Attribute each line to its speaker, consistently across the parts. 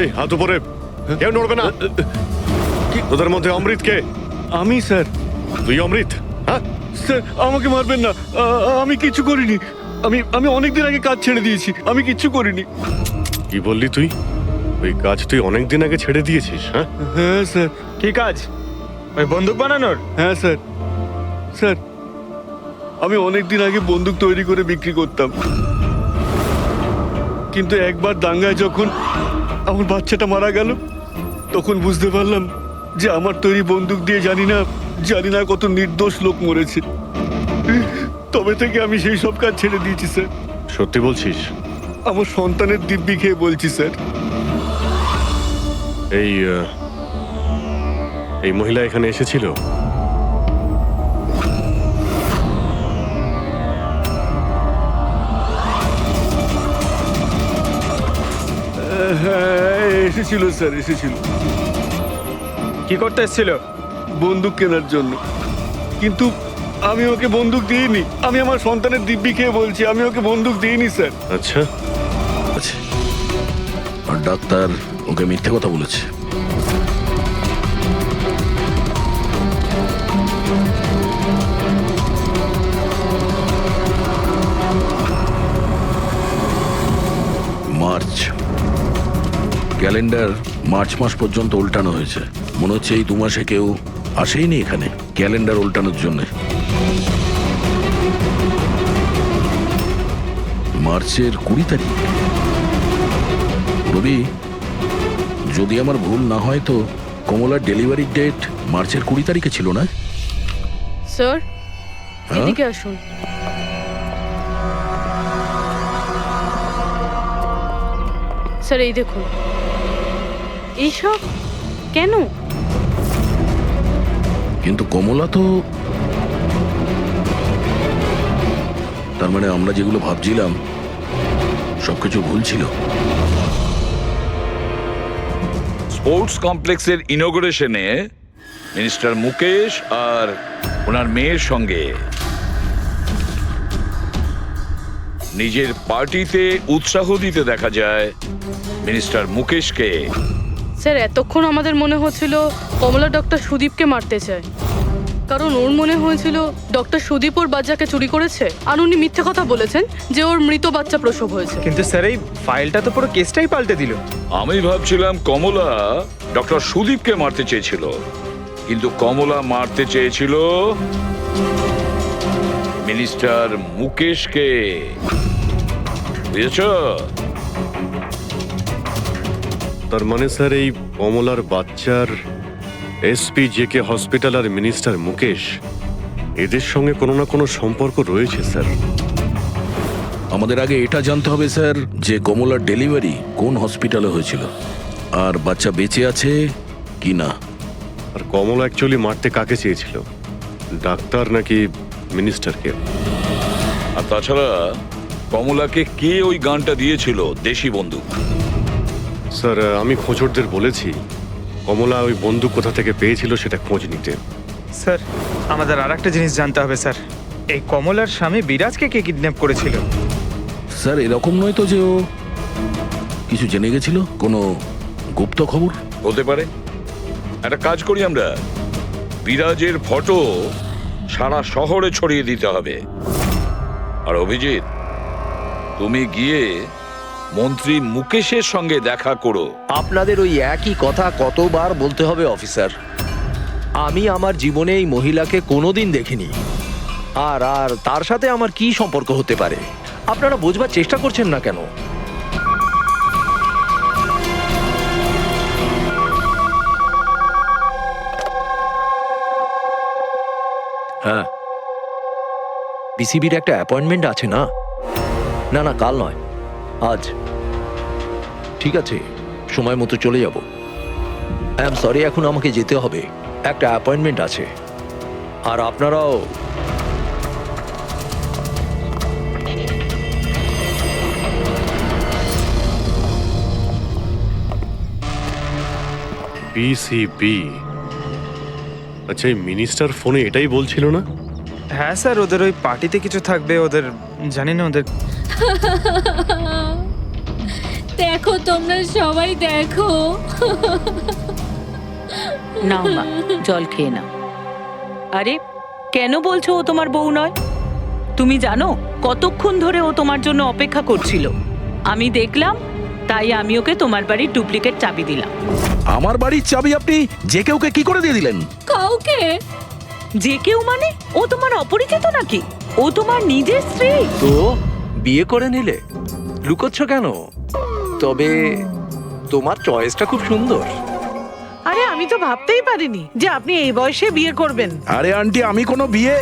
Speaker 1: এই হাত উপরে, কেউ নড়বে না। তোদের মধ্যে অমৃত কে?
Speaker 2: আমি স্যার।
Speaker 1: তুই অমৃত? হ্যাঁ
Speaker 2: স্যার আমাকে মারবেন না, আমি কিছু করিনি। আমি অনেকদিন আগে কাজ ছেড়ে দিয়েছি, আমি কিচ্ছু করিনি।
Speaker 1: কি বললি তুই? ওই কাজ তুই অনেকদিন আগে ছেড়ে দিয়েছিস? হ্যাঁ
Speaker 2: হ্যাঁ স্যার।
Speaker 3: কি কাজ? ওই বন্দুক বানানোর?
Speaker 2: হ্যাঁ স্যার। স্যার আমি অনেকদিন আগে বন্দুক তৈরি করে বিক্রি করতাম, কিন্তু একবার দাঙ্গায় যখন আমার বাচ্চাটা মারা গেল, তখন বুঝতে পারলাম যে আমার তৈরি বন্দুক দিয়ে জানি না কত নির্দোষ লোক মরেছে। তবে থেকে আমি সেই সব কাজ ছেড়ে দিয়েছি স্যার।
Speaker 1: সত্যি বলছিস?
Speaker 2: আমার সন্তানের দিব্যি খেয়ে বলছি স্যার।
Speaker 1: এই মহিলা এখানে এসেছিল?
Speaker 2: হ্যাঁ এসেছিল স্যার, এসেছিল
Speaker 3: কি করতে এসেছিল?
Speaker 2: বন্দুক কেনার জন্য। কিন্তু আমি ওকে বন্দুক দিইনি। আমি আমার সন্তানের দিব্যি খেয়ে বলছি, আমি ওকে বন্দুক দিইনি স্যার।
Speaker 1: আচ্ছা,
Speaker 4: আছে। আর ডাক্তার ওকে মিথ্যে কথা বলেছে। মার্চ ক্যালেন্ডার মার্চ মাস পর্যন্ত উল্টানো হয়েছে। মনে হচ্ছে এই 2 মাসে কেউ আসেইনি এখানে ক্যালেন্ডার উল্টানোর জন্য। মার্চের 20 তারিখ। রবি, যদি আমার ভুল না হয় তো কমলার ডেলিভারি ডেট মার্চের 20 তারিখে ছিল না?
Speaker 5: স্যার
Speaker 4: হ্যাঁ?
Speaker 5: এদিকে আসুন। স্যার এই দেখুন, এইসব কেন?
Speaker 4: কিন্তু কমলা তো, তার মানে আমরা যেগুলো ভাবছিলাম সবকিছু ভুল ছিল।
Speaker 6: স্পোর্টস কমপ্লেক্সের ইনগ্রেশনে মিনিস্টার মুকেশ আর ওনার মেয়ের সঙ্গে নিজের পার্টিতে উৎসাহ দিতে দেখা যায় মিনিস্টার মুকেশকে।
Speaker 5: স্যার এতক্ষণ আমাদের মনে হচ্ছিল কমলা ডক্টর সুদীপকে মারতে চায়, কারণ ওর মনে হয়েছিল ডক্টর সুদীপ ওর বাচ্চাকে চুরি করেছে, আর উনি মিথ্যে কথা বলেছেন যে ওর মৃত বাচ্চা প্রসব হয়েছে।
Speaker 3: কিন্তু স্যার এই ফাইলটা তো পুরো কেসটাই পাল্টে দিল।
Speaker 6: আমি ভাবছিলাম কমলা ডক্টর সুদীপকে মারতে চেয়েছিল, কিন্তু কমলা মারতে চেয়েছিল মিনিস্টার মুকেশকে। বুঝেছ?
Speaker 1: তার মানে স্যার এই কমলার বাচ্চার এসপি জেকে হসপিটাল আর মিনিস্টার মুকেশ, এদের সঙ্গে কোনো না কোনো সম্পর্ক রয়েছে স্যার।
Speaker 4: আমাদের আগে এটা জানতে হবে স্যার যে কমলার ডেলিভারি কোন হসপিটালে হয়েছিল আর বাচ্চা বেঁচে আছে কি না।
Speaker 1: আর কমলা অ্যাকচুয়ালি মারতে কাকে চেয়েছিল, ডাক্তার নাকি মিনিস্টারকে?
Speaker 6: আর তাছাড়া কমলাকে কে ওই গানটা দিয়েছিল, দেশি বন্দুক?
Speaker 1: স্যার আমি খোঁজরদের বলেছি কমলা ওই বন্দুক কোথা থেকে পেয়েছিল সেটা খোঁজ নিতে।
Speaker 3: স্যার আমাদের আর একটা জিনিস জানতে হবে স্যার, এই কমলার স্বামী বিরাজকে কে কিডন্যাপ করেছিল?
Speaker 4: স্যার এরকম নয় তো যে ও কিছু জেনে গেছিল, কোনো গুপ্ত খবর?
Speaker 6: হতে পারে। একটা কাজ করি আমরা, বিরাজের ফটো সারা শহরে ছড়িয়ে দিতে হবে। আর অভিজিৎ, তুমি গিয়ে মন্ত্রী মুকেশের সঙ্গে দেখা করো।
Speaker 7: আপনাদের ওই একই কথা কতবার বলতে হবে অফিসার? আমি আমার জীবনে এই মহিলাকে কোনোদিন দেখিনি, আর আর তার সাথে আমার কি সম্পর্ক হতে পারে? আপনারা বোঝবার চেষ্টা করছেন না কেন? হ্যাঁ, বিসিবির একটা অ্যাপয়েন্টমেন্ট আছে না? না না, কাল নয়, আজ। ঠিক আছে, সময় মতো চলে যাব। আই এম সরি, এখন আমাকে যেতে হবে, একটা অ্যাপয়েন্টমেন্ট আছে। আর আপনারাও।
Speaker 1: বিসিবি? আচ্ছা এই মিনিস্টার ফোনে এটাই বলছিল না?
Speaker 3: হ্যাঁ স্যার, ওদের ওই পার্টিতে কিছু থাকবে, ওদের জানি না ওদের।
Speaker 8: দেখো তোমরা সবাই দেখো।
Speaker 9: নাও মা, জল খেয়ে নাও। আরে কেন বলছো ও তোমার বউ নয়? তুমি জানো কতক্ষণ ধরে ও তোমার জন্য অপেক্ষা করছিল। আমি দেখলাম, তাই আমি ওকে তোমার বাড়ির ডুপ্লিকেট চাবি দিলাম।
Speaker 4: আমার বাড়ির চাবি আপনি যে কেউকে কি করে দিয়ে দিলেন?
Speaker 8: কাউকে?
Speaker 9: যে কেউ মানে? ও তোমার অপরিচিত নাকি? ও তোমার নিজের স্ত্রী।
Speaker 7: তো বিয়ে করে নিলে, লুকোচ্ছ কেন? তবে তোমার চয়েসটা খুব সুন্দর।
Speaker 10: আরে আমি তো ভাবতেই পারিনি যে আপনি এই বয়সে বিয়ে করবেন।
Speaker 4: আরে আন্টি, আমি কোনো বিয়ে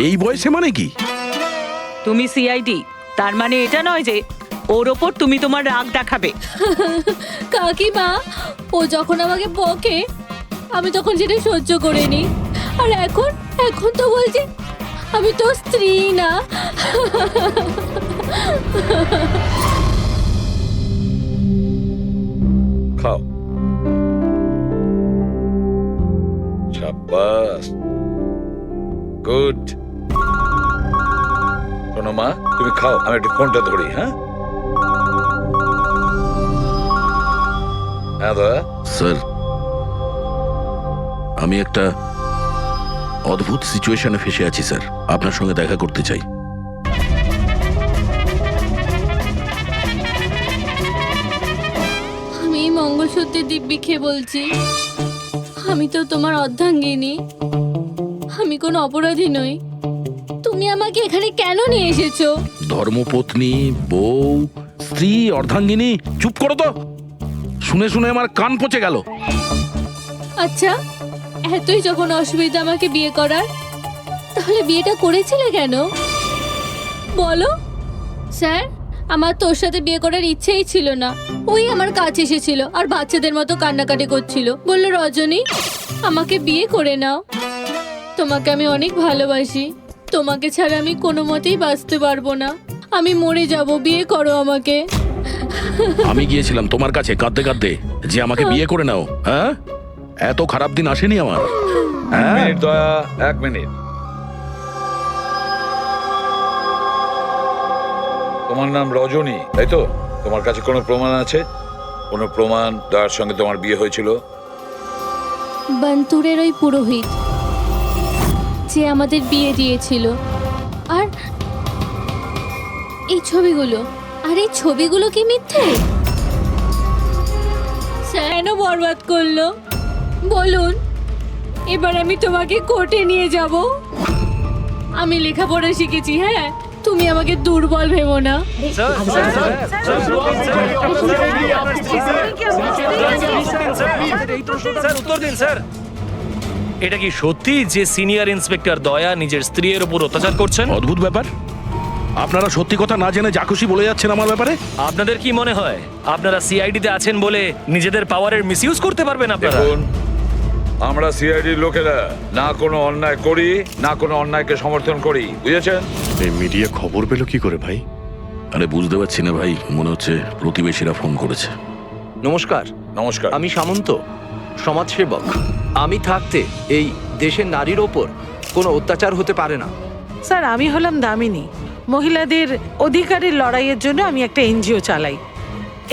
Speaker 4: এই বয়সে মানে কি?
Speaker 9: তুমি সিআইডি, তার মানে এটা নয় যে ওর ওপর তুমি তোমার রাগ দেখাবে।
Speaker 8: কাকিমা, ও যখন আমাকে বকে আমি তখন সেটা সহ্য করে নি, আর এখন এখন তো বলছে আমি তো স্ত্রী না।
Speaker 6: খাও। শাবাশ, গুড। শোনো মা, তুমি খাও, আমি একটু ফোনটা ধরি। হ্যাঁ হ্যাঁ দয়া।
Speaker 4: স্যার, আমি একটা অদ্ভুত সিচুয়েশনে ফেসে আছি স্যার, আপনার সঙ্গে দেখা করতে চাই।
Speaker 8: আমি এই মঙ্গলসূত্রের দিব্যি খেয়ে বলছি, আমি তো তোমার অর্ধাঙ্গিনী, আমি কোনো অপরাধী নই। তুমি আমাকে এখানে কেন নিয়ে এসেছো?
Speaker 4: ধর্মপত্নী, বউ, স্ত্রী, অর্ধাঙ্গিনী, চুপ করো তো। শুনে শুনে আমার কান পচে গেল।
Speaker 8: আচ্ছা, এতই যখন অসুবিধা আমাকে বিয়ে করার, তাহলে বিয়েটা করেছিলে কেন বলো? স্যার, আমার তোর সাথে বিয়ে করার ইচ্ছেই ছিল না। ওই আমার কাছে এসেছিল আর বাচ্চাদের মতো কান্নাকাটি করছিল, বলল রজনী আমাকে বিয়ে করে নাও, তোমাকে আমি অনেক ভালোবাসি, তোমাকে ছাড়া আমি কোনো মতেই বাঁচতে পারবো না, আমি মরে যাব, বিয়ে করো আমাকে।
Speaker 4: আমি গিয়েছিলাম তোমার কাছে কাঁদতে কাঁদতে যে আমাকে বিয়ে করে নাও। হ্যাঁ, এত খারাপ দিন আসেনি আমার। হ্যাঁ,
Speaker 6: মিনিট দয়া, 1 মিনিট। তোমার নাম রজনী, তাই তো? তোমার কাছে কোনো প্রমাণ আছে? কোনো প্রমাণ দয়ার সঙ্গে তোমার বিয়ে হয়েছিল?
Speaker 8: বান্তুরের ওই পুরোহিত যে আমাদের বিয়ে দিয়েছিল, আর এই ছবিগুলো, আর এই ছবিগুলো কি মিথ্যে? কেন বরবাদ করলো বলুন? এবার আমি তোমাকে কোর্টে নিয়ে যাব। আমি লেখাপড়া শিখেছি, হ্যাঁ, তুমি আমাকে দুর্বল ভেবো না।
Speaker 11: উত্তর দিন স্যার। এটা কি সত্যি যে সিনিয়র ইন্সপেক্টর দয়া নিজের স্ত্রীর উপর অত্যাচার করছেন?
Speaker 4: অদ্ভুত ব্যাপার, আপনারা সত্যি কথা না জেনে যা খুশি বলে যাচ্ছেন আমার ব্যাপারে।
Speaker 11: আপনাদের কি মনে হয় আপনারা সিআইডিতে আছেন বলে নিজেদের পাওয়ারের মিসইউজ করতে পারবেন আপনারা?
Speaker 6: দেখুন, আমরা সিআইডির লোকেরা না কোনো অন্যায় করি, না কোনো অন্যায়কে সমর্থন করি, বুঝেছেন?
Speaker 1: এই মিডিয়া খবর পেল কি করে ভাই?
Speaker 4: আরে বুঝতে পারছি না ভাই, মনে হচ্ছে প্রতিবেশীরা ফোন করেছে।
Speaker 7: নমস্কার,
Speaker 6: নমস্কার।
Speaker 7: আমি সামন্ত, সমাজসেবক। আমি থাকতে এই দেশের নারীর ওপর কোনো অত্যাচার হতে পারে না।
Speaker 10: স্যার, আমি হলাম দামিনী। মহিলাদের অধিকারের লড়াইয়ের জন্য আমি একটা এনজিও চালাই।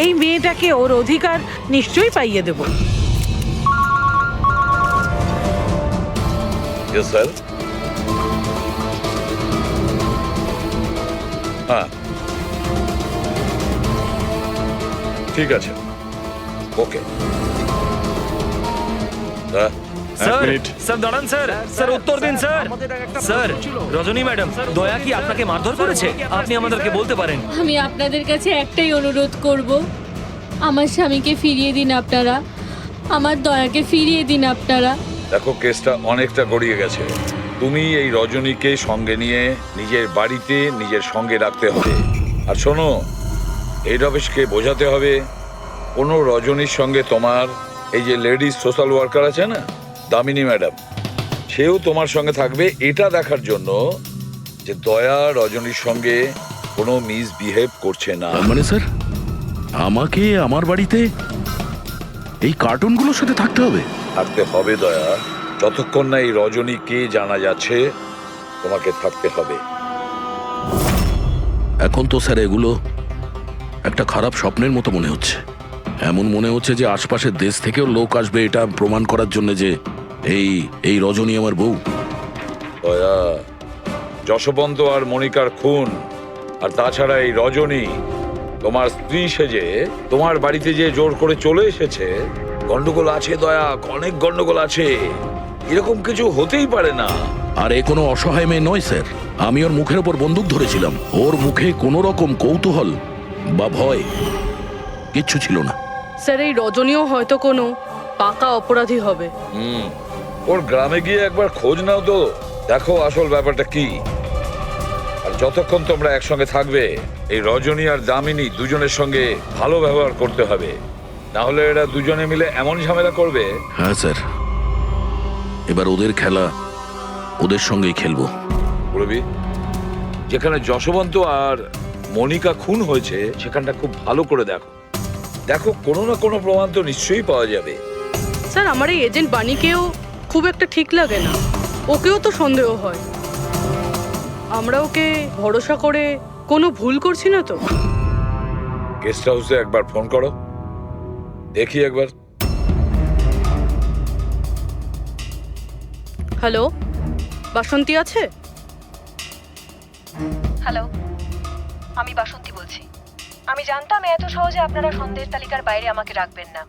Speaker 10: এই মেয়েটাকে ওর অধিকার নিশ্চয়ই পাইয়ে দেব।
Speaker 6: Yes sir. হ্যাঁ, ঠিক আছে, ওকে।
Speaker 11: স্যার, স্যার দাঁড়ান স্যার, স্যার উত্তর দিন স্যার। স্যার, রজনী ম্যাডাম, দয়া কি আপনাকে মারধর করেছে? আপনি আমাদেরকে বলতে পারেন।
Speaker 8: আমি আপনাদের কাছে একটাই অনুরোধ করব, আমার স্বামীকে ফিরিয়ে দিন আপনারা, আমার দয়াকে ফিরিয়ে দিন আপনারা।
Speaker 6: দেখো, কেসটা অনেকটা গড়িয়ে গেছে। তুমি এই রজনীকে সঙ্গে নিয়ে নিজের বাড়িতে নিজের সঙ্গে রাখতে হবে। আর শোনো, হেড অফিসকে বোঝাতে হবে কোনো রজনীর সঙ্গে তোমার এই যে লেডিস সোশ্যাল ওয়ার্কার আছে না, দামিনী ম্যাডাম, সেও তোমার সঙ্গে থাকবে, এটা দেখার জন্য যে দয়া রজনীর সঙ্গে কোনো মিসবিহেভ করছে না।
Speaker 4: তার মানে স্যার, আমাকে আমার বাড়িতে এই কার্টুনগুলোর সাথে থাকতে হবে?
Speaker 6: থাকতে হবে দয়া, যতক্ষণ না এই রজনী কে জানা যাচ্ছে, তোমাকে থাকতে হবে।
Speaker 4: এখন তো স্যার এগুলো একটা খারাপ স্বপ্নের মতো মনে হচ্ছে। এমন মনে হচ্ছে যে আশপাশের দেশ থেকেও লোক আসবে এটা প্রমাণ করার জন্য যে এই রজনী আমার বউ।
Speaker 6: দয়া, যশবন্ত আর মনিকার খুন, আর তাছাড়া এই রজনী তোমার স্ত্রী সেজে তোমার বাড়িতে যে জোর করে চলে এসেছে, গন্ডগোল আছে দয়া, অনেক গন্ডগোল আছে। এরকম কিছু হতেই পারে না।
Speaker 4: আর এ কোনো অসহায় মেয়ে নয় স্যার। আমি ওর মুখের ওপর বন্দুক ধরেছিলাম, ওর মুখে কোনো রকম কৌতূহল বা ভয় কিচ্ছু ছিল না।
Speaker 5: স্যার এই রজনীও হয়তো কোনো পাকা অপরাধী হবে।
Speaker 6: ওর গ্রামে গিয়ে একবার খোঁজ নাও তো, দেখো আসল ব্যাপারটা কি। আর যতক্ষণ তোমরা একসঙ্গে থাকবে, এই রজনী আর দামিনী দুজনের সঙ্গে ভালো ব্যবহার করতে হবে, না হলে এরা দুজনে মিলে এমন ঝামেলা করবে।
Speaker 4: হ্যাঁ স্যার, এবার ওদের খেলা ওদের সঙ্গেই খেলবো।
Speaker 6: বলবি, যেখানে যশবন্ত আর মনিকা খুন হয়েছে সেখানটা খুব ভালো করে দেখো। দেখো কোনো না কোনো প্রমাণ তো নিশ্চয়ই পাওয়া যাবে।
Speaker 5: স্যার আমার এই এজেন্ট বাণীকেও খুব একটা ঠিক লাগে না, ওকেও তো সন্দেহ হয়। আমরা ওকে ভরসা করে কোনো ভুল করছি না তো?
Speaker 6: গেস্ট হাউসে একবার ফোন করো, দেখি একবার।
Speaker 5: হ্যালো, বাসন্তী আছে?
Speaker 12: হ্যালো, আমি বাসন্তী বলছি। আমি জানতাম এত সহজে আপনারা সন্দেহের তালিকার বাইরে আমাকে রাখবেন না।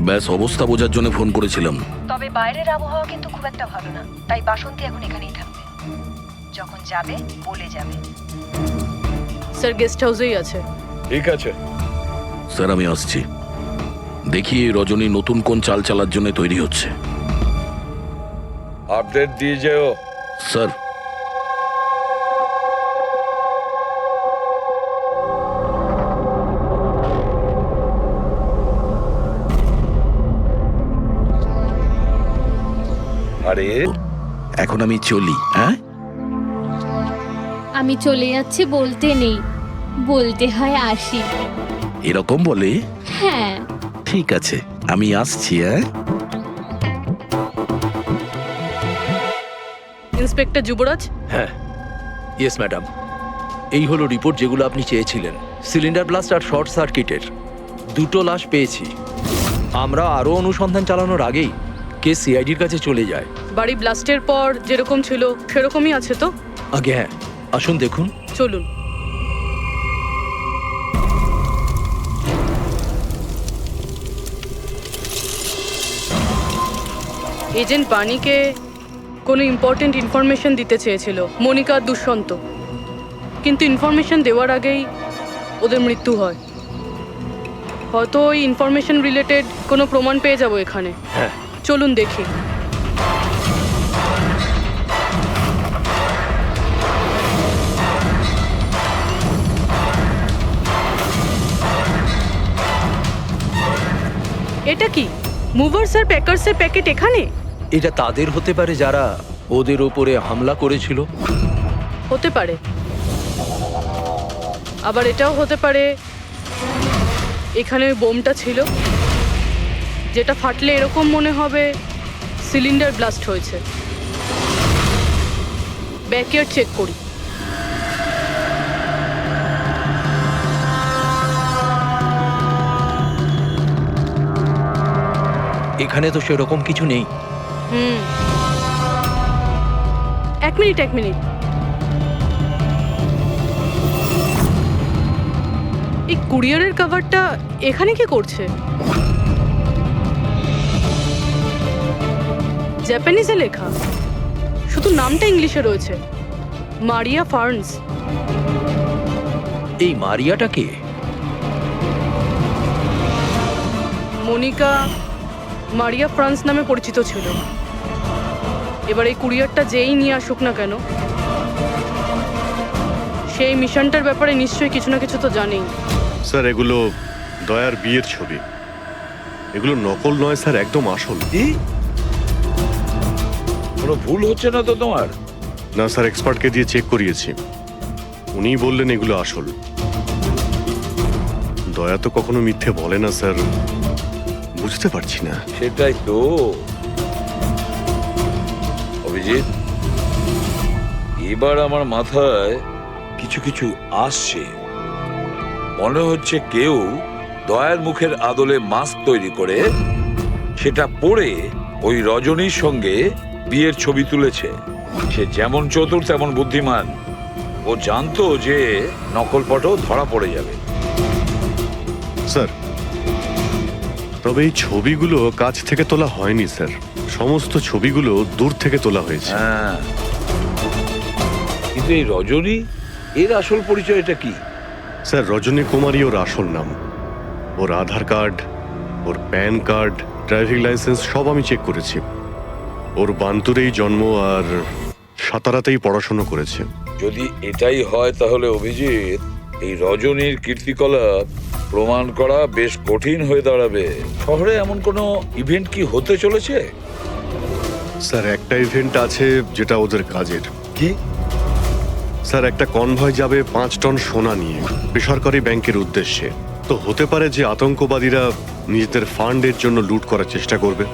Speaker 4: ব্যাস অবস্থা বোঝার জন্য ফোন করেছিলাম।
Speaker 12: তবে বাইরের আবহাওয়া কিন্তু খুব একটা ভালো না, তাই বাসন্তী এখন এখানেই থাকবে। যখন যাবে বলে যাবে।
Speaker 5: স্যার গেস্ট হাউসেই আছে।
Speaker 6: ঠিক আছে
Speaker 4: স্যার, আমি আসছি। দেখি এই রজনী নতুন কোন চাল চালার জন্য তৈরি হচ্ছে।
Speaker 6: আপডেট দিয়ে যেও।
Speaker 4: স্যার,
Speaker 6: আরে
Speaker 4: এখন আমি চলি। হ্যাঁ,
Speaker 8: আমি চলে যাচ্ছি বলতে নেই, বলতে হয় আসি।
Speaker 4: এরকম বলে?
Speaker 8: হ্যাঁ।
Speaker 4: ঠিক আছে, আমি আসছি। হ্যাঁ,
Speaker 5: ইন্সপেক্টর যুবরাজ।
Speaker 7: হ্যাঁ, ইয়েস ম্যাডাম। এই হলো রিপোর্ট যেগুলো আপনি চেয়েছিলেন। সিলিন্ডার ব্লাস্ট আর শর্ট সার্কিটের দুটো লাশ পেয়েছি। আমরা আরও অনুসন্ধান চালানোর আগেই কেস সিআইডির কাছে চলে যায়।
Speaker 5: বাড়ি ব্লাস্টের পর যেরকম ছিল সেরকমই আছে তো?
Speaker 7: আগে হ্যাঁ, আসুন দেখুন।
Speaker 5: চলুন। এজেন্ট বাণীকে কোনো ইম্পর্টেন্ট ইনফরমেশন দিতে চেয়েছিল মনিকা আর দুষ্যন্ত, কিন্তু ইনফরমেশন দেওয়ার আগেই ওদের মৃত্যু হয়। হয়তো ওই ইনফরমেশন রিলেটেড কোনো প্রমাণ পেয়ে যাবো এখানে।
Speaker 7: হ্যাঁ,
Speaker 5: চলুন দেখি। এটা কি মুভার্স আর প্যাকার্সের প্যাকেট এখানে?
Speaker 7: এটা তাদের হতে পারে যারা ওদের ওপরে হামলা করেছিল।
Speaker 5: হতে পারে, আবার এটাও হতে পারে এখানে ওই বোমটা ছিল, যেটা ফাটলে এরকম মনে হবে সিলিন্ডার ব্লাস্ট হয়েছে। ব্যাকইয়ার্ড চেক করি।
Speaker 7: এখানে তো সেরকম কিছু নেই।
Speaker 5: এক মিনিট। এই কুরিয়ারের কভারটা এখানে কি করছে? জাপানিজে লেখা, শুধু নামটা ইংলিশে রয়েছে, মারিয়া ফার্নস।
Speaker 7: এই মারিয়াটা কে?
Speaker 5: মনিকা মারিয়া ফ্রান্স নামে পরিচিত ছিল। এবার এই কুরিয়ারটা যেই নিয়ে আসুক না কেন, সেই মিশনটার ব্যাপারে নিশ্চয়ই কিছু না কিছু তো জানেই।
Speaker 1: স্যার এগুলো দয়ার বিয়ের ছবি, এগুলো নকল নয় স্যার, একদম আসল।
Speaker 6: কোনো ভুল হচ্ছে না তো তোমার?
Speaker 1: না স্যার, এক্সপার্টকে দিয়ে চেক করিয়েছি, উনিই বললেন এগুলো আসল। দয়া তো কখনো মিথ্যে বলে না স্যার, বুঝতে পারছি না।
Speaker 6: সেটাই তো অভিজিৎ, এবার আমার মাথায় কিছু কিছু আসছে। মনে হচ্ছে কেউ দয়ার মুখের আদলে মাস্ক তৈরি করে সেটা পরে ওই রজনীর সঙ্গে বিয়ের ছবি তুলেছে। সে যেমন চতুর তেমন বুদ্ধিমান। ও জানতো যে নকল ফটো ধরা পড়ে যাবে।
Speaker 1: স্যার, তবে এই ছবিগুলো কাছ থেকে তোলা হয়নি স্যার, সমস্ত ছবিগুলো দূর থেকে তোলা হয়েছে।
Speaker 6: হ্যাঁ, কিন্তু এই রজনী, এর আসল পরিচয়টা কি?
Speaker 1: স্যার, রজনী কুমারী ওর আসল নাম। ওর আধার কার্ড, ওর প্যান কার্ড, ড্রাইভিং লাইসেন্স সব আমি চেক করেছি। ওর বান্তুরেই জন্ম আর সাতারাতেই পড়াশোনা করেছে।
Speaker 6: যদি এটাই হয় তাহলে অভিজিৎ, এই রজনীর কীর্তিকলাপ প্রমাণ করা বেশ কঠিন হয়ে দাঁড়াবে। শহরে এমন কোনো ইভেন্ট কি হতে চলেছে?
Speaker 1: স্যার, একটা ইভেন্ট আছে যেটা ওদের কাজের।
Speaker 6: কি?
Speaker 1: স্যার, একটা কনভয় যাবে 5 টন সোনা নিয়ে বেসরকারি ব্যাংকের উদ্দেশ্যে। তো হতে পারে যে আতঙ্কবাদীরা নিজেদের ফান্ডের জন্য লুট করার চেষ্টা করবে।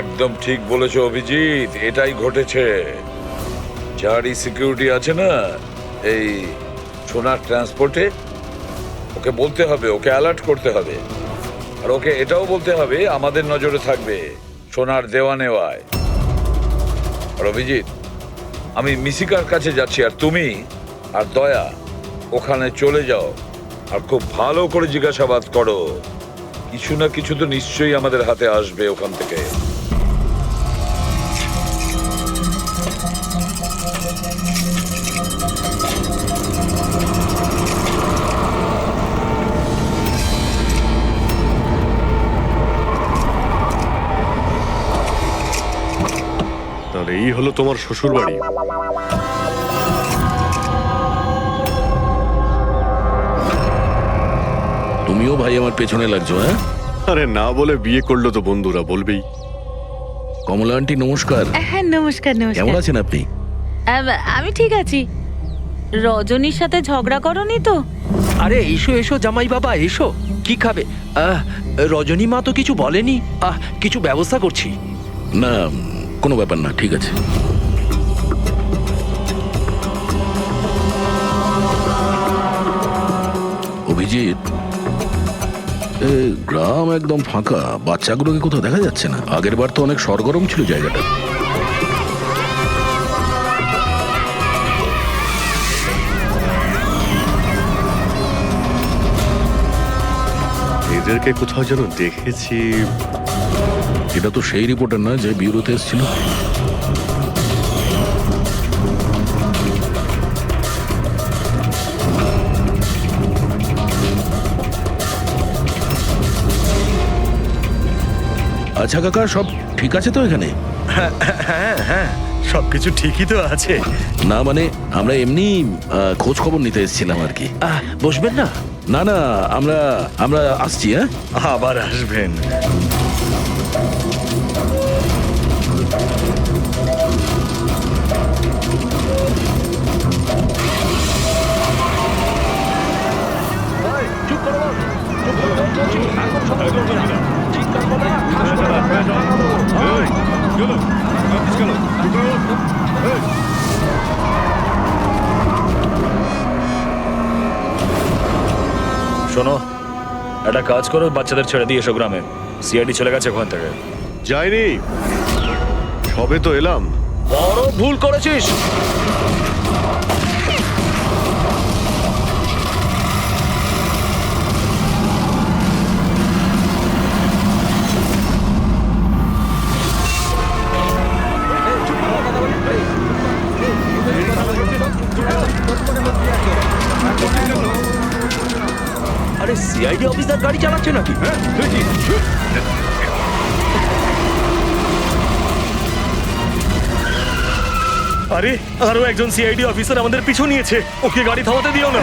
Speaker 6: একদম ঠিক বলেছ অভিজিৎ, এটাই ঘটেছে। যারই সিকিউরিটি আছে না এই সোনার ট্রান্সপোর্টে, ওকে বলতে হবে, ওকে অ্যালার্ট করতে হবে। আর ওকে এটাও বলতে হবে আমাদের নজরে থাকবে সোনার দেওয়া নেওয়ায়। আর অভিজিৎ, আমি মিসিকার কাছে যাচ্ছি, আর তুমি আর দয়া ওখানে চলে যাও আর খুব ভালো করে জিজ্ঞাসাবাদ করো। কিছু না কিছু তো নিশ্চয়ই আমাদের হাতে আসবে ওখান থেকে।
Speaker 1: তাহলে এই হলো তোমার শ্বশুর বাড়ি।
Speaker 4: তুমিও ভাই আমার পেছনে লাগছো, হ্যাঁ?
Speaker 1: আরে না বলে বিয়ে করলো তো বন্ধুরা বলবেই।
Speaker 4: কমলা আন্টি নমস্কার।
Speaker 9: হ্যাঁ, নমস্কার।
Speaker 4: কেমন আছেন আপনি?
Speaker 9: আমি ঠিক আছি। রজনীর সাথে ঝগড়া করনি তো?
Speaker 7: আরে এসো এসো জামাই বাবা, এসো। কি খাবে? রজনী মা তো কিছু বলেনি। কিছু ব্যবস্থা করছি।
Speaker 4: না, কোনো ব্যাপার না, ঠিক আছে। অভিজিৎ, গ্রাম একদম ফাঁকা, বাচ্চাগুলোকে কোথাও দেখা যাচ্ছে না। আগের বার তো অনেক সরগরম ছিল জায়গাটা।
Speaker 1: এদেরকে কোথাও যেন দেখেছি।
Speaker 4: এটা তো সেই রিপোর্টার না যে ব্যুরোতে এসেছিল। আচ্ছা কাকা, সব ঠিক আছে তো এখানে?
Speaker 11: হ্যাঁ হ্যাঁ, সবকিছু ঠিকই তো আছে।
Speaker 4: না মানে আমরা এমনি খোঁজ খবর নিতে এসেছিলাম আর কি।
Speaker 7: বসবেন না?
Speaker 4: না না, আমরা আমরা আসছি। হ্যাঁ,
Speaker 11: আবার আসবেন। শোনো, একটা কাজ করো, বাচ্চাদের ছেড়ে দিয়ে এসো গ্রামে। সিআইডি চলে গেছে ওখান থেকে।
Speaker 1: যাইনি, সবে তো এলাম।
Speaker 7: বড় ভুল করেছিস। আরে সিআইডি অফিসার গাড়ি চালাচ্ছে নাকি?
Speaker 11: আরে আরো একজন সিআইডি অফিসার আমাদের পিছু নিয়েছে, ওকে গাড়ি থামাতে দিও না।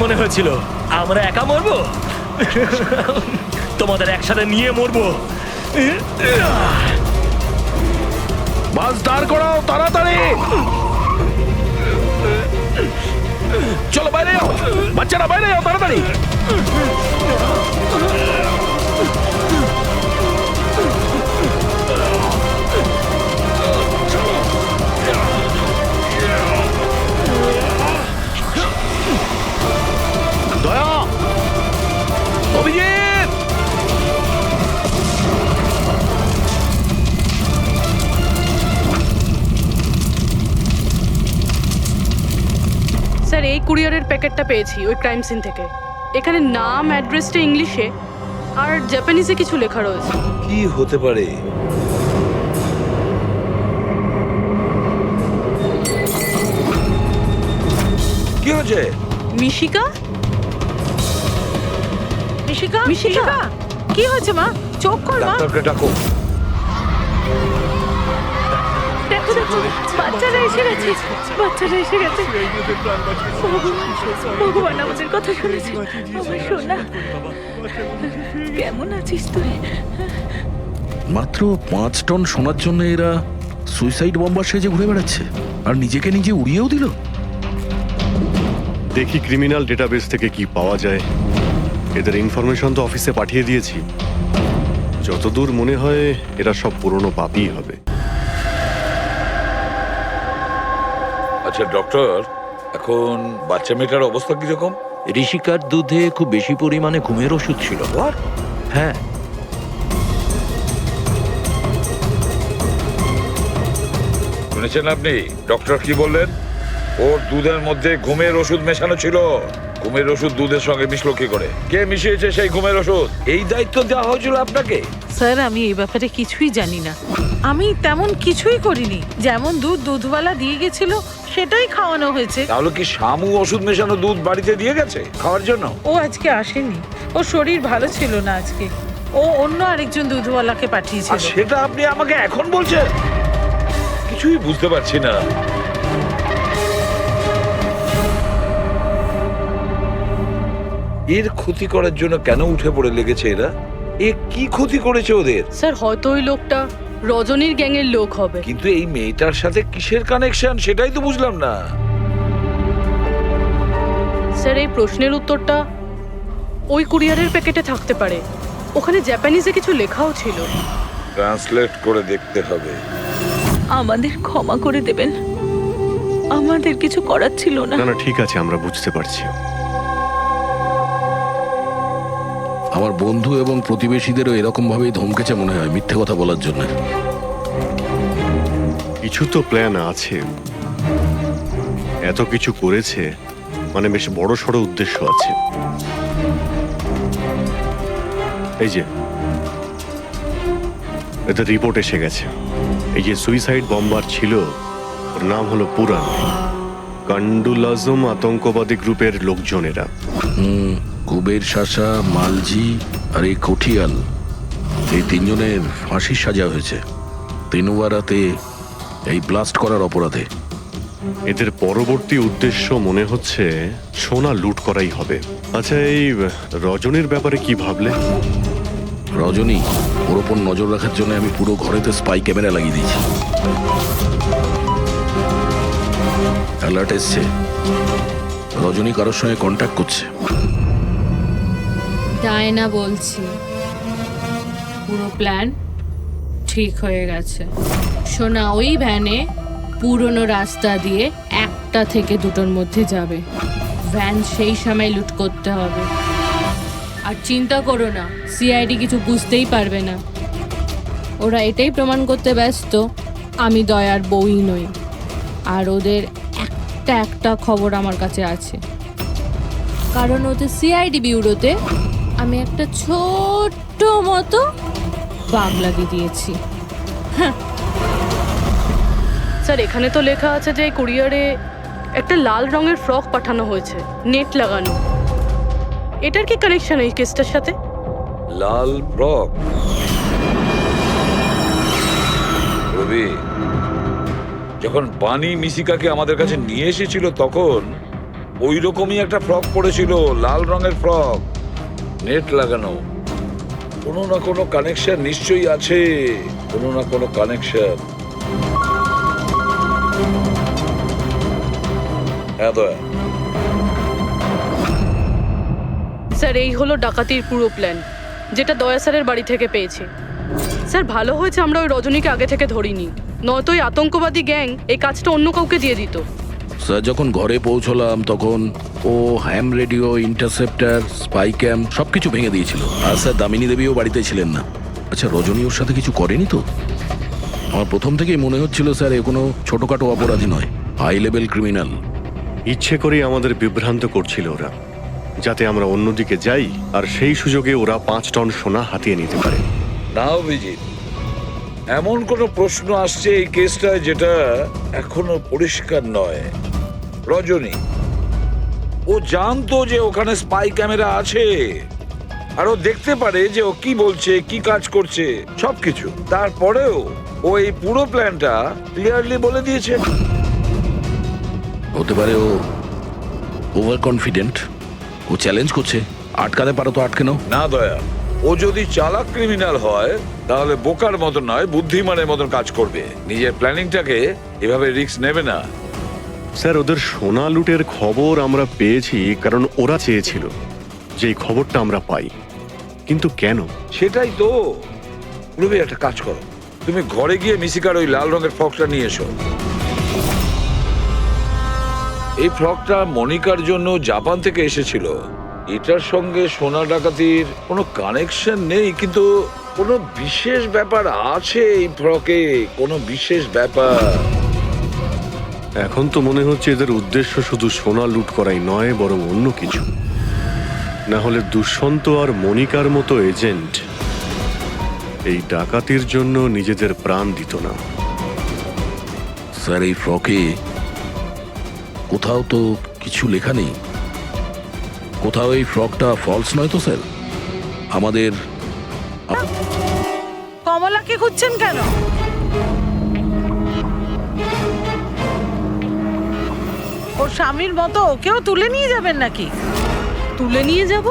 Speaker 11: মনে হয়েছিল আমরা একা মরবো? তোমাদের একসাথে নিয়ে মরবো।
Speaker 4: বাস দাঁড় করাও তাড়াতাড়ি। চলো বাইরে যাও, বাচ্চারা বাইরে যাও তাড়াতাড়ি।
Speaker 1: দয়া,
Speaker 4: অভিজিৎ,
Speaker 5: স্যার এই কুরিয়ারের প্যাকেটটা পেয়েছি ওই ক্রাইম সিন থেকে। এখানে নাম অ্যাড্রেসটা ইংলিশে আর জাপানিজে কিছু লেখা রয়েছে।
Speaker 6: কি হতে পারে? কি হয়েছে?
Speaker 5: মিশিকা?
Speaker 10: মিশিকা মিশিকা কি হয়েছে মা? চোখ খোল মা।
Speaker 6: ডাক্তারকে ডাকো।
Speaker 8: দেখো দেখো, বাচ্চারা এসে গেছে, বাচ্চারা এসে গেছে। ভগবান আমাদের কথা শুনেছে। আমার সোনা, কেমন আছিস তুই?
Speaker 4: মাত্র 5 টন সোনার জন্য এরা সুইসাইড বম্বার সেজে ঘুরে বেড়াচ্ছে আর নিজেকে নিজে উড়িয়েও দিল।
Speaker 1: দেখি ক্রিমিনাল ডেটাবেস থেকে কি পাওয়া যায়। এদের ইনফরমেশন তো অফিসে পাঠিয়ে দিয়েছি। যতদূর মনে হয় এরা সব পুরনো পাপই হবে।
Speaker 6: আচ্ছা ডক্টর, এখন বাচ্চা মেয়েটার অবস্থা কিরকম?
Speaker 7: ঋষিকার দুধে খুব বেশি পরিমাণে ঘুমের ওষুধ ছিল। হ্যাঁ,
Speaker 6: শুনেছেন আপনি ডক্টর কি বললেন? ওর দুধের মধ্যে ঘুমের ওষুধ মেশানো ছিল। ঘুমের ওষুধ দুধের সঙ্গে মিশলো কি করে? কে মিশিয়েছে সেই ঘুমের ওষুধ? এই দায়িত্ব দেওয়া হয়েছিল আপনাকে?
Speaker 10: স্যার আমি এই ব্যাপারে কিছুই জানি না। আমি তেমন কিছুই করিনি। যেমন দুধ দুধওয়ালা দিয়ে গেছিল সেটাই খাওয়ানো হয়েছে।
Speaker 6: তাহলে কি শামু ওষুধ মেশানো দুধ বাড়িতে দিয়ে গেছে খাওয়ার জন্য?
Speaker 10: ও আজকে আসেনি, ওর শরীর ভালো ছিল না আজকে। ও অন্য আরেকজন দুধওয়ালাকে
Speaker 6: আর
Speaker 10: পাঠিয়েছিল।
Speaker 6: সেটা আপনি আমাকে এখন বলছেন? কিছুই বুঝতে পারছি না। এর ক্ষতি করার জন্য কেন উঠে পড়ে লেগেছে এরা? এ কি ক্ষতি করেছে ওদের?
Speaker 5: স্যার হয়তো ওই লোকটা রজনীর গ্যাংয়ের লোক হবে।
Speaker 6: কিন্তু এই মেয়েটার সাথে কিসের কানেকশন সেটাই তো বুঝলাম না।
Speaker 5: স্যার এই প্রশ্নের উত্তরটা ওই কুরিয়ারের প্যাকেটে থাকতে পারে। ওখানে জাপানিজে কিছু লেখাও ছিল।
Speaker 6: ট্রান্সলেট করে দেখতে হবে।
Speaker 9: আমাদের ক্ষমা করে দেবেন, আমাদের কিছু করার ছিল না।
Speaker 1: না না ঠিক আছে, আমরা বুঝতে পারছি।
Speaker 4: আমার বন্ধু এবং প্রতিবেশীদেরও এরকম ভাবেই ধমকেছে মনে হয় মিথ্যে কথা বলার জন্য।
Speaker 1: কিছু তো প্ল্যান আছে। এত কিছু করেছে মানে বেশ বড় সড় উদ্দেশ্য আছে। এই যে এদের রিপোর্ট এসে গেছে। এই যে সুইসাইড বম্বার ছিল ওর নাম হলো পুরান। কান্ডুলাজম আতঙ্কবাদী গ্রুপের লোকজনেরা।
Speaker 4: কুবের শাসা, মালজি আর এই কঠিয়াল, এই 3 জনের ফাঁসির সাজা হয়েছে তিনুয়ারাতে এই ব্লাস্ট করার অপরাধে।
Speaker 1: এদের পরবর্তী উদ্দেশ্য মনে হচ্ছে সোনা লুট করাই হবে। আচ্ছা এই রজনীর ব্যাপারে কি ভাবলে?
Speaker 4: রজনী, ওর ওপর নজর রাখার জন্য আমি পুরো ঘরেতে স্পাই ক্যামেরা লাগিয়ে দিয়েছি। অ্যালার্ট এসছে, রজনী কারোর সঙ্গে কন্ট্যাক্ট করছে।
Speaker 8: ডায়না বলছি, পুরো প্ল্যান ঠিক হয়ে গেছে। সোনা ওই ভ্যানে পুরনো রাস্তা দিয়ে 1টা থেকে 2টোর মধ্যে যাবে। ভ্যান সেই সময় লুট করতে হবে। আর চিন্তা করো না, সিআইডি কিছু বুঝতেই পারবে না। ওরা এটাই প্রমাণ করতে ব্যস্ত আমি দয়ার বউই নই। আর ওদের একটা খবর আমার কাছে আছে, কারণ ওদের সিআইডি ব্যুরোতে আমি একটা ছোট্ট মতো বাগ লাগিয়ে দিয়েছি।
Speaker 5: স্যার এখানে তো লেখা আছে যে কুরিয়ারে একটা লাল রঙের ফ্রক পাঠানো হয়েছে, নেট লাগানো। এটার কি কানেকশন এই কেসটার সাথে?
Speaker 6: লাল ফ্রক? রবি, যখন বানি মিশিকাকে আমাদের কাছে নিয়ে এসেছিল তখন ওই রকমই একটা ফ্রক পরেছিল, লাল রঙের ফ্রক, নেট লাগানো। কোনো না কোনো কানেকশন নিশ্চয়ই আছে, কোনো না কোনো কানেকশন। হ্যাঁ দয়া।
Speaker 5: স্যার এই হলো ডাকাতির পুরো প্ল্যান, যেটা দয়া স্যারের বাড়ি থেকে পেয়েছি। স্যার ভালো হয়েছে আমরা ওই রজনীকে আগে থেকে ধরিনি, নয়তো ওই আতঙ্কবাদী গ্যাং এই কাজটা অন্য কাউকে দিয়ে দিত।
Speaker 4: স্যার যখন ঘরে পৌঁছলাম তখন ও হ্যাম রেডিও, ইন্টারসেপ্টার, স্পাই ক্যাম্প সবকিছু ভেঙে দিয়েছিল। আর স্যার দামিনী দেবীও বাড়িতে ছিলেন না। আচ্ছা, রজনী ওর সাথে কিছু করেনি তো? আমার প্রথম থেকেই মনে হচ্ছিল স্যার এ কোনো ছোটখাটো অপরাধী নয়, হাই লেভেল ক্রিমিনাল।
Speaker 1: ইচ্ছে করেই আমাদের বিভ্রান্ত করছিল ওরা, যাতে আমরা অন্যদিকে যাই আর সেই সুযোগে ওরা 5 টন সোনা হাতিয়ে নিতে পারে।
Speaker 6: না অভিজিৎ, এমন কোনো প্রশ্ন আসছে এই কেসটায় যেটা এখনো পরিষ্কার নয়। রজনী ও জানতো যে ওখানে স্পাই ক্যামেরা আছে, আর ও দেখতে পারে যে ও কি বলছে, কি কাজ করছে, সবকিছু। তারপরেও ও এই পুরো প্ল্যানটা ক্লিয়ারলি বলে দিয়েছে।
Speaker 4: হতে পারে ও ওভার কনফিডেন্ট, ও চ্যালেঞ্জ করছে। আটকাতে পারো তো আটকে নাও।
Speaker 6: না দয়া, ও যদি চালাক ক্রিমিনাল হয় তাহলে বোকার মতন নয়, বুদ্ধিমানের মতন কাজ করবে। নিজের প্ল্যানিংটাকে এভাবে রিস্ক নেবে না।
Speaker 1: স্যার ওদের সোনা লুটের খবর আমরা পেয়েছি কারণ ওরা চেয়েছিল যে এই খবরটা আমরা পাই, কিন্তু কেন?
Speaker 6: সেটাই তো। রবি, একটা কাজ করো, তুমি ঘরে গিয়ে মিশিকার ওই লাল রঙের ফ্রকটা নিয়ে এসো। এই ফ্রকটা মনিকার জন্য জাপান থেকে এসেছিল। এটার সঙ্গে সোনা ডাকাতির কোনো কানেকশন নেই, কিন্তু কোনো বিশেষ ব্যাপার আছে এই ফ্রকে, কোনো বিশেষ ব্যাপার।
Speaker 1: এখন তো মনে হচ্ছে এদের উদ্দেশ্য শুধু সোনা লুট করাই নয়, বরং অন্য কিছু। না হলে দুষ্যন্ত আর মনিকার মতো এজেন্ট এই ডাকাতির জন্য নিজেদের প্রাণ দিত না।
Speaker 4: স্যার এই ফ্রকে কোথাও তো কিছু লেখা নেই। কোথাও এই ফ্রকটা ফলস নয় তো স্যার? আমাদের
Speaker 10: কমলাকে খুঁজছেন কেন? ওর স্বামীর মতো ওকেও তুলে নিয়ে যাবেন নাকি?
Speaker 5: তুলে নিয়ে যাব?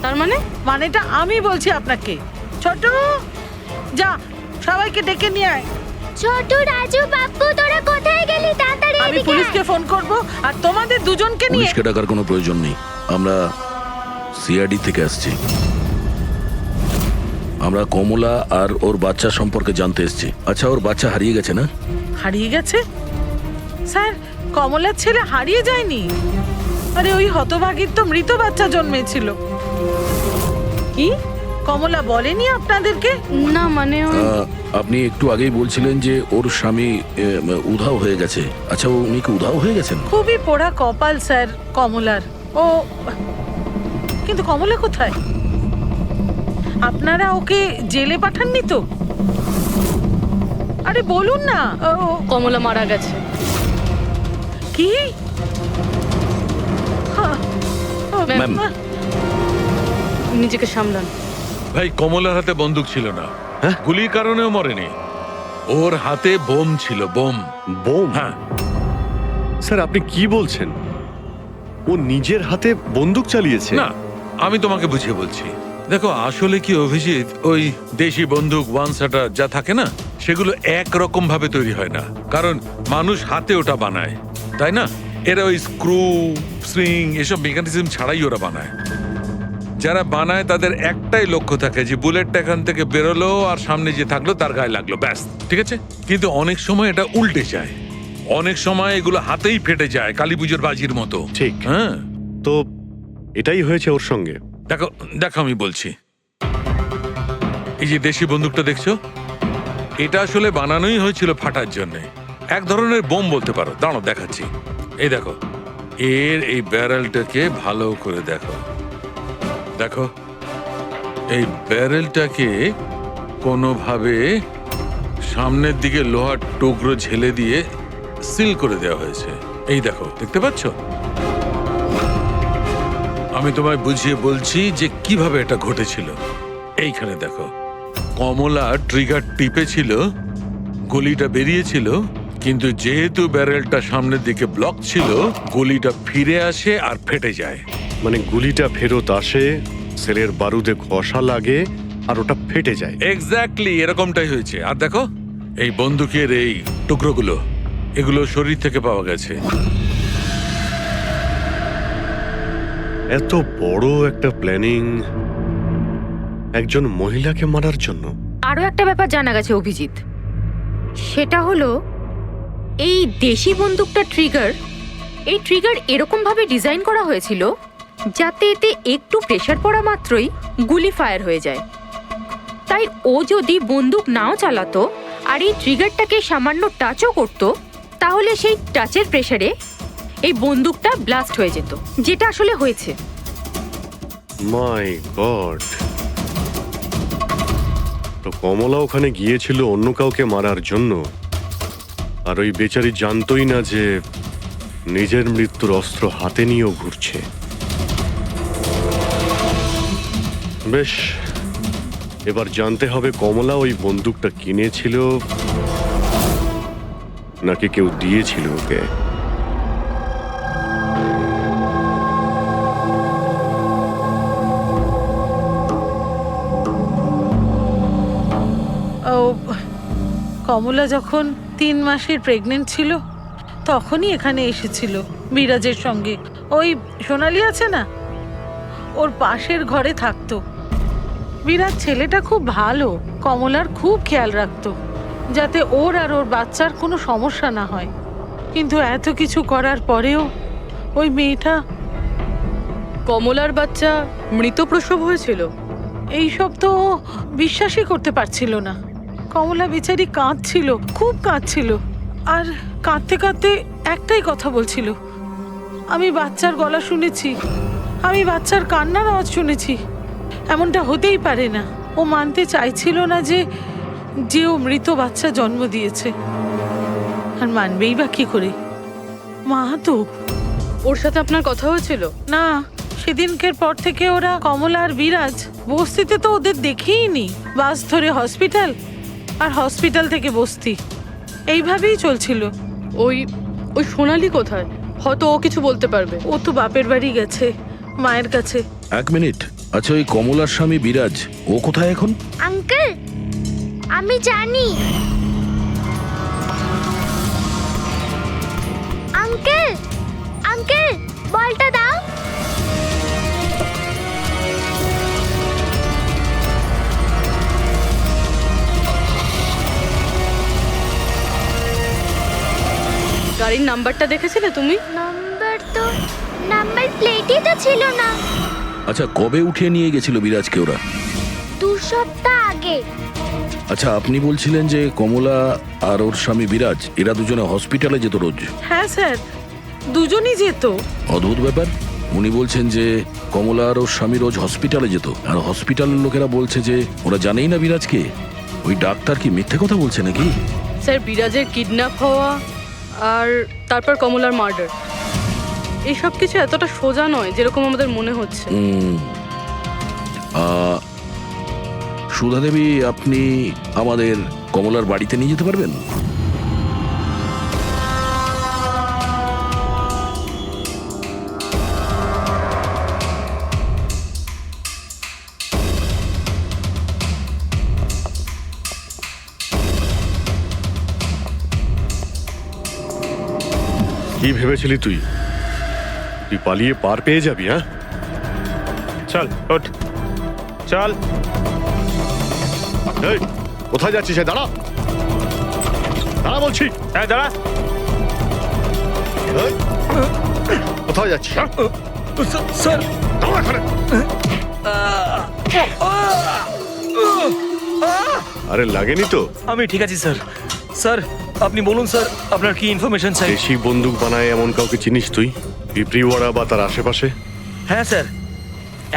Speaker 5: তার মানে?
Speaker 10: মানেটা আমি বলছি আপনাকে। ছোট, যা সবাইকে ডেকে নিয়ে আয়।
Speaker 8: ছোট, রাজু, বাপ্পু, তোরা কোথায় গেলি? তাড়াতাড়ি
Speaker 10: আমি পুলিশকে ফোন করব, আর তোমাদের দুজনকে নিয়ে।
Speaker 4: পুলিশকে ডাকার কোনো প্রয়োজন নেই, আমরা সিআইডি থেকে আসছি। আমরা কমলা আর ওর বাচ্চা সম্পর্কে জানতে এসেছি। আচ্ছা, ওর বাচ্চা হারিয়ে গেছে না?
Speaker 10: হারিয়ে গেছে? স্যার, কমলার ছেলে হারিয়ে যায়নি। আরে ওই হতভাগীর তো মৃত বাচ্চা জন্মেছিল। কি কমলা বলেনি আপনাদেরকে?
Speaker 5: না মানে
Speaker 4: আপনি একটু আগেই বলছিলেন যে ওর স্বামী উধাও হয়ে গেছে। আচ্ছা, উনি কি উধাও হয়ে গেছেন?
Speaker 10: খুবই পোড়া কপাল স্যার কমলার। ও কিন্তু কমলা কোথায়? আপনারা ওকে জেলে পাঠাননি তো? আরে বলুন না।
Speaker 5: কমলা মারা গেছে।
Speaker 10: কি?
Speaker 4: ম্যাম,
Speaker 5: নিজেকে সামলান।
Speaker 13: ভাই, কমলার হাতে বন্দুক ছিল না, গুলির কারণেও মরেনি। ওর হাতে বোম ছিল, বোম।
Speaker 1: বোম?
Speaker 13: হ্যাঁ
Speaker 1: স্যার আপনি কি বলছেন? ও নিজের হাতে বন্দুক চালিয়েছে?
Speaker 13: না, আমি তোমাকে বুঝিয়ে বলছি। দেখো, আসলে কি অভিজিৎ, ওই দেশি বন্দুক ওয়ান শাটার যা থাকে না, সেগুলো একরকম ভাবে তৈরি হয় না, কারণ মানুষ হাতে ওটা বানায়, তাই না? এরা ওই স্ক্রু, স্প্রিং এসব মেকানিজম ছাড়াই ওরা বানায়। যারা বানায় তাদের একটাই লক্ষ্য থাকে যে বুলেটটা এখান থেকে বেরোলো আর সামনে যে থাকলো তার গায়ে লাগলো, ব্যাস, ঠিক আছে? কিন্তু অনেক সময় এটা উল্টে যায়, অনেক সময় এগুলো হাতেই ফেটে যায়, কালী পুজোর বাজির মতো।
Speaker 1: ঠিক।
Speaker 13: হ্যাঁ,
Speaker 1: তো এটাই হয়েছে ওর সঙ্গে।
Speaker 13: দেখো দেখো, আমি বলছি, এই যে দেশি বন্দুকটা দেখছো, এটা আসলে বানানোই হয়েছিল ফাটার জন্য, এক ধরনের বোম বলতে পারো। দাঁড়াও দেখাচ্ছি। এই দেখো, এর এই ব্যারেলটাকে ভালো করে দেখো। দেখো, এই ব্যারেলটাকে কোনোভাবে সামনের দিকে লোহার টুকরো ঝেলে দিয়ে সিল করে দেওয়া হয়েছে। এই দেখো, দেখতে পাচ্ছ? আমি তোমায় বুঝিয়ে বলছি যে কিভাবে এটা ঘটেছিল। এইখানে দেখো, কমলা ট্রিগার টিপেছিল, গলিটা বেরিয়েছিল, কিন্তু যেহেতু ব্যারেলটা সামনের দিকে ব্লক ছিল, গুলিটা ফিরে আসে আর ফেটে যায়।
Speaker 1: মানে গুলিটা ফেরত আসে, সেলের বারুদে ঘষা লাগে আর ওটা ফেটে যায়।
Speaker 13: এক্স্যাক্টলি এরকমটাই হয়েছে। আর দেখো, এই বন্দুকের এই টুকরোগুলো, এগুলো শরীর থেকে পাওয়া গেছে।
Speaker 1: এত বড় একটা প্ল্যানিং একজন মহিলাকে মারার জন্য।
Speaker 14: আরও একটা ব্যাপার জানা গেছে অভিজিৎ, সেটা হলো এই দেশি বন্দুকটা এই ট্রিগার এরকমভাবে ডিজাইন করা হয়েছিল যাতে এতে একটু প্রেসার পড়া মাত্রই গুলি ফায়ার হয়ে যায়। তাই ও যদি বন্দুক নাও চালাতো আর এই ট্রিগারটাকে সামান্য টাচও করতো, তাহলে সেই টাচের প্রেসারে এই বন্দুকটা ব্লাস্ট হয়ে যেত, যেটা আসলে হয়েছে।
Speaker 1: মাই গড! তো কমলা ওখানে গিয়েছিল অন্য কাউকে মারার জন্য, আর ওই বেচারি জানতোই না যে নিজের মৃত্যুর অস্ত্র হাতে নিয়েও ঘুরছে। বেশ, এবার জানতে হবে কমলা ওই বন্দুকটা কিনেছিল নাকি কেউ দিয়েছিল ওকে।
Speaker 10: ও কমলা যখন 3 মাসের প্রেগনেন্ট ছিল তখনই এখানে এসেছিল বিরাজের সঙ্গে। ওই সোনালি আছে না, ওর পাশের ঘরে থাকতো। বিরাজ ছেলেটা খুব ভালো, কমলার খুব খেয়াল রাখতো যাতে ওর আর ওর বাচ্চার কোনো সমস্যা না হয়। কিন্তু এত কিছু করার পরেও ওই মেয়েটা।
Speaker 5: কমলার বাচ্চা মৃত প্রসব হয়েছিল?
Speaker 10: এইসব তো ও বিশ্বাসই করতে পারছিল না। কমলা বেচারি কাঁদছিল, খুব কাঁদছিল, আর কাঁদতে কাঁদতে একটাই কথা বলছিল, আমি বাচ্চার গলা শুনেছি, আমি বাচ্চার কান্নার আওয়াজ শুনেছি, এমনটা হতেই পারে না। ও মানতে চাইছিল না যে ও মৃত বাচ্চা জন্ম দিয়েছে, আর মানবেই বা কি করে? মা তো।
Speaker 5: ওর সাথে আপনার কথা হয়েছিল?
Speaker 10: না, সেদিনকের পর থেকে ওরা কমলা আর বিরাজ বস্তিতে তো ওদের দেখেই নি। বাস ধরে হসপিটাল, আর হসপিটাল থেকে বস্তি, এইভাবেই চলছিল।
Speaker 5: ওই সোনালি কোথায়? হয়তো ও কিছু বলতে পারবে।
Speaker 10: ও তো বাপের বাড়ি গেছে, মায়ের কাছে।
Speaker 4: 1 মিনিট। আচ্ছা, ওই কমলার স্বামী বিরাজ, ও কোথায় এখন?
Speaker 8: আঙ্কেল, আমি জানি। আঙ্কেল, আঙ্কেল, বলটা দাও।
Speaker 5: গাড়ির নাম্বারটা দেখেছিলে তুমি?
Speaker 8: নাম্বার প্লেটই তো ছিল না।
Speaker 4: আচ্ছা, কবে উঠিয়ে নিয়ে গেছিল বিরাজকে ওরা?
Speaker 8: 2 সপ্তাহ আগে।
Speaker 4: আচ্ছা, আপনি বলছিলেন যে কমলা আর ওর স্বামী বিরাজ এরা দুজনে হসপিটালে যেত রোজ?
Speaker 10: হ্যাঁ স্যার, দুজনই যেত।
Speaker 4: অদ্ভুত ব্যাপার। উনি বলছেন যে কমলা আর ওর স্বামী রোজ হসপিটালে যেত, আর হসপিটালের লোকেরা বলছে যে ওরা জানেই না বিরাজকে। ওই ডাক্তার কি মিথ্যে কথা বলছে নাকি?
Speaker 5: স্যার, বিরাজের কিডন্যাপ হওয়া আর তারপর কমলার মার্ডার, এইসব কিছু এতটা সোজা নয় যেরকম আমাদের মনে হচ্ছে।
Speaker 4: সুধা দেবী, আপনি আমাদের কমলার বাড়িতে নিয়ে যেতে পারবেন?
Speaker 1: কি ভেবেছিলি তুই পালিয়ে পার পেয়ে যাবি? হ্যাঁ,
Speaker 3: চল ওঠ, চল।
Speaker 1: এই, কোথায় যাচ্ছিস? দাঁড়া, দাঁড়া বলছি।
Speaker 3: হ্যাঁ, দাঁড়া।
Speaker 1: এই, কোথায় যাচ্ছিস?
Speaker 11: স্যার,
Speaker 1: দাঁড়া এখানে। আরে লাগেনি তো?
Speaker 11: আমি ঠিক আছি স্যার। স্যার, আপনি বলুন স্যার, আপনার কি ইনফরমেশন চাই?
Speaker 1: দেশি বন্দুক বানায় এমন কাউকে চিনিস তুই, পিঁপড়িওয়াড়া বা তার আশেপাশে?
Speaker 11: হ্যাঁ স্যার,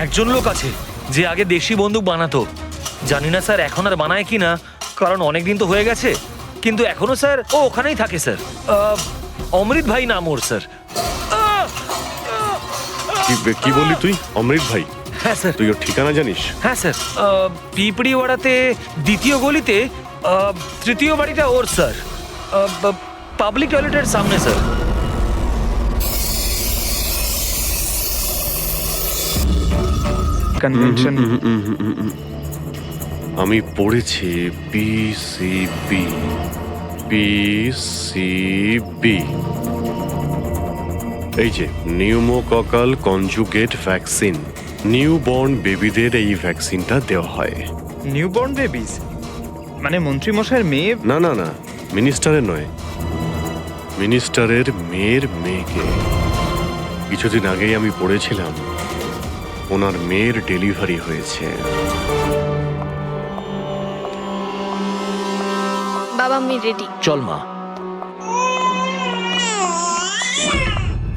Speaker 11: একজন লোক আছে যে আগে দেশি বন্দুক বানাতো। জানি না স্যার এখন আর বানায় কি না, কারণ অনেকদিন তো হয়ে গেছে। কিন্তু এখনো স্যার ও ওখানেই থাকে স্যার। অমৃত ভাই নাম ওর স্যার।
Speaker 1: কি বললি তুই? অমৃত ভাই?
Speaker 11: হ্যাঁ স্যার।
Speaker 1: তুই ওর ঠিকানা জানিস?
Speaker 11: হ্যাঁ স্যার, পিঁপড়িওয়াড়াতে 2য় গলিতে 3য় বাড়িটা ওর স্যার। পাবলিক টয়লেটের সামনে স্যার।
Speaker 3: কনভেনশন
Speaker 1: আমি পড়েছি পিসিবি এই যে নিউমোককাল কনজুগেট ভ্যাকসিন, নিউবর্ন বেবিদের এই ভ্যাকসিনটা দেওয়া হয়।
Speaker 3: নিউবর্ন বেবিজ মানে মন্ত্রী মশাইয়ের মেয়ে?
Speaker 1: না না না, মিনিস্টারের নয়, মিনিস্টারের মেয়ের মেয়েকে। কিছুদিন আগেই আমি পড়েছিলাম ওনার মেয়ের ডেলিভারি হয়েছে।
Speaker 12: বাবা আমি রেডি।
Speaker 7: চল মা।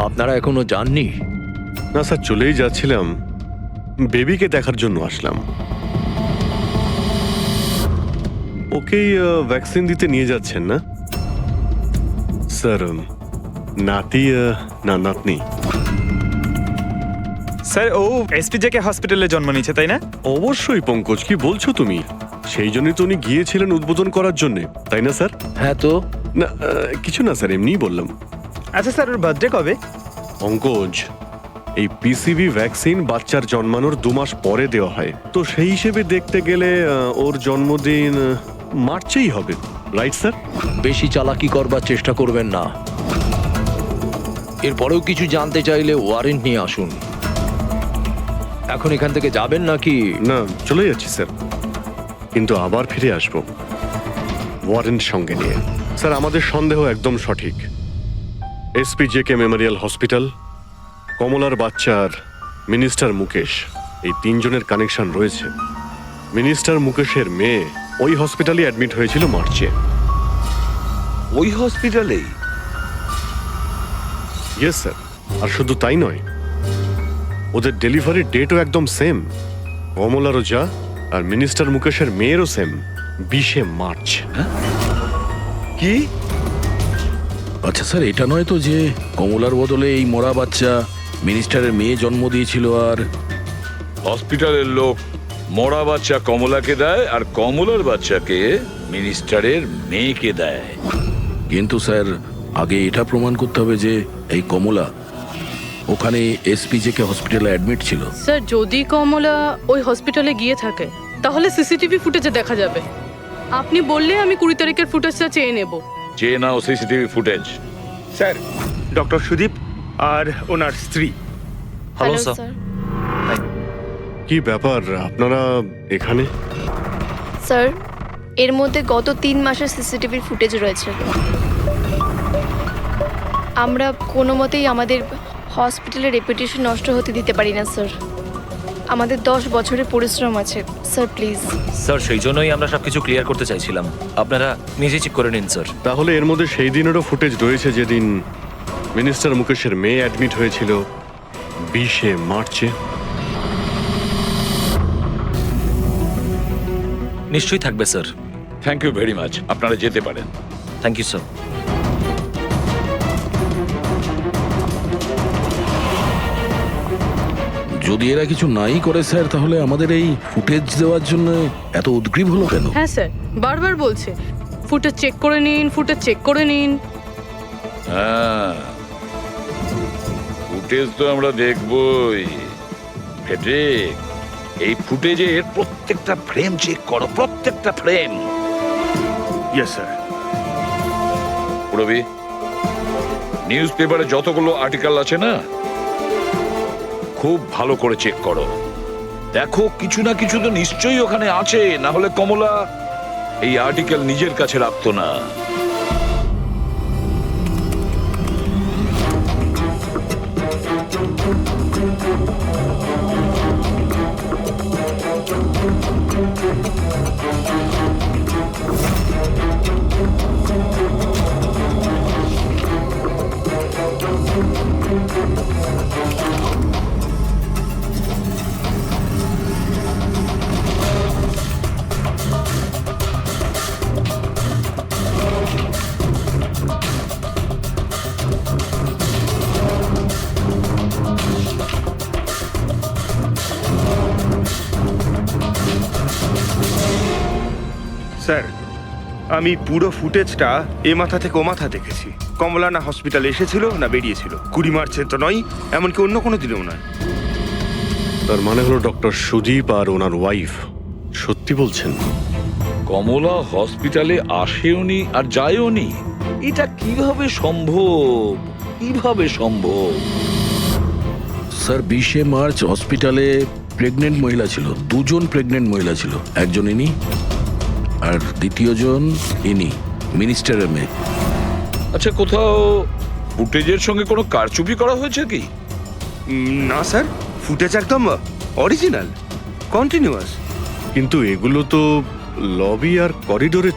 Speaker 7: আপনারা এখনো যাননি?
Speaker 1: না স্যার, চলেই যাচ্ছিলাম, বেবিকে দেখার জন্য আসলাম। ওকেই ভ্যাকসিন দিতে নিয়ে যাচ্ছেন না স্যার? নাতি না নাতনি?
Speaker 3: স্যার ও এসপিজেকে হসপিটালে জন্ম নিয়েছে তাই না?
Speaker 1: অবশ্যই পঙ্কজ, কি বলছো তুমি? সেই জন্যই তো উনি গিয়েছিলেন উদ্বোধন করার জন্য, তাই না স্যার?
Speaker 7: হ্যাঁ তো।
Speaker 1: না কিছু না স্যার, এমনিই বললাম।
Speaker 3: আচ্ছা স্যার, ওর বার্থডে কবে?
Speaker 1: পঙ্কজ, এই পিসিবি ভ্যাকসিন বাচ্চার জন্মানোর 2 মাস পরে দেওয়া হয়, তো সেই হিসেবে দেখতে গেলে ওর জন্মদিন মার্চেই হবে, রাইট স্যার?
Speaker 7: বেশি চালাকি করবার চেষ্টা করবেন না। এরপরেও কিছু জানতে চাইলে ওয়ারেন্ট নিয়ে আসুন। এখন এখান থেকে যাবেন নাকি?
Speaker 1: না, চলে যাচ্ছি স্যার, কিন্তু আবার ফিরে আসব ওয়ারেন্ট সঙ্গে নিয়ে। স্যার, আমাদের সন্দেহ একদম সঠিক। এসপিজেকে মেমোরিয়াল হসপিটাল, কমলার বাচ্চার মিনিস্টার মুকেশ, এই 3 জনের কানেকশন রয়েছে। মিনিস্টার মুকেশের মেয়ে ওই হসপিটালে অ্যাডমিট হয়েছিল মার্চে।
Speaker 6: ওই হসপিটালেই?
Speaker 1: ইয়েস স্যার, আর শুধু তাই নয়, ওদের ডেলিভারির ডেটও একদম সেম। কমলারও যা আর মিনিস্টার মুকেশের মেয়েরও সেম, 20 মার্চ।
Speaker 6: কি?
Speaker 4: আচ্ছা স্যার, এটা নয় তো যে কমলার বদলে এই মরা বাচ্চা মিনিস্টারের মেয়ে জন্ম দিয়েছিল? আর
Speaker 6: হসপিটালের লোক মরা বাচ্চা কমলাকে দেয় আর কমলার বাচ্চাকে মিনিস্টারের মেয়েকে দেয়।
Speaker 4: কিন্তু স্যার, আগে এটা প্রমাণ করতে হবে যে এই কমলা ওখানে এসপিজেকে হসপিটালে অ্যাডমিট ছিল।
Speaker 5: স্যার, যদি কমলা ওই হসপিটালে গিয়ে থাকে তাহলে সিসিটিভি ফুটেজে দেখা যাবে। আপনি বললে আমি 20 তারিখের ফুটেজটা চেয়ে নেব।
Speaker 6: চেয়ে নাও CCTV footage.
Speaker 3: Sir, doctor Sudip আর ওনার স্ত্রী।
Speaker 12: Hello sir.
Speaker 1: কি ব্যাপার, আপনারা এখানে?
Speaker 12: স্যার, এর মধ্যে গত 3 মাসের সিসিটিভির ফুটেজ রয়েছে। আমরা কোনো মতেই আমাদের হসপিটালের রেপুটেশন নষ্ট হতে দিতে পারি না স্যার। আমাদের 10 বছরের পরিশ্রম আছে স্যার, প্লিজ।
Speaker 11: স্যার, সেই জন্যই আমরা সবকিছু ক্লিয়ার করতে চাইছিলাম, আপনারা নিজে চেক করে নিন স্যার।
Speaker 1: তাহলে এর মধ্যে সেই দিনেরও ফুটেজ রয়েছে যেদিন মিনিস্টার মুকেশের মেয়ে অ্যাডমিট হয়েছিল 20 মার্চে?
Speaker 11: নিশ্চয়ই থাকবে sir.
Speaker 6: Thank you very much, আপনারা যেতে পারেন।
Speaker 11: Thank you sir.
Speaker 4: যদি এরা কিছু নাই করে স্যার, তাহলে আমাদের এই ফুটেজ দেওয়ার জন্য এত উদ্গ্রীব হলো কেন?
Speaker 5: হ্যাঁ স্যার, বারবার বলছে ফুটেজ চেক করে নিন, ফুটেজ চেক করে নিন।
Speaker 6: হ্যাঁ, ফুটেজ তো আমরা দেখবই। ফেটে এই ফুটেজের প্রত্যেকটা ফ্রেম চেক করো, প্রত্যেকটা frame.
Speaker 2: Yes sir.
Speaker 6: Ravi, news পেপারে যতগুলো আর্টিকেল আছে না, খুব ভালো করে চেক করো। দেখো কিছু না কিছু তো নিশ্চয়ই ওখানে আছে, না হলে কমলা এই আর্টিকেল নিজের কাছে রাখতো না।
Speaker 3: স্যার,
Speaker 15: আমি পুরো ফুটেজটা এ মাথা থেকে ও মাথা দেখেছি। কমলা না হসপিটালে এসেছিল না বেরিয়েছিল। 20 মার্চে তো নয়, এমনকি অন্য কোনো দিনেও নয়।
Speaker 1: তার মানে হলো ডক্টর সুদীপ আর ওনার ওয়াইফ সত্যি বলছেন?
Speaker 6: কমলা হসপিটালে আসেওনি আর যায়ওনি, এটা কিভাবে সম্ভব? কিভাবে সম্ভব?
Speaker 4: স্যার 20 মার্চ হসপিটালে প্রেগনেন্ট মহিলা ছিল, 2 জন প্রেগনেন্ট মহিলা ছিল। একজন ইনি আর দ্বিতীয়জন ইনি, মিনিস্টারের মেয়ে।
Speaker 6: আচ্ছা, কোথাও ফুটেজের সঙ্গে কোনো কারচুপি করা হয়েছে কি?
Speaker 15: না স্যার, ফুটেজ একদম অরিজিনাল, কন্টিনিউয়াস।
Speaker 1: কিন্তু এগুলো তো লবি আর করিডোরে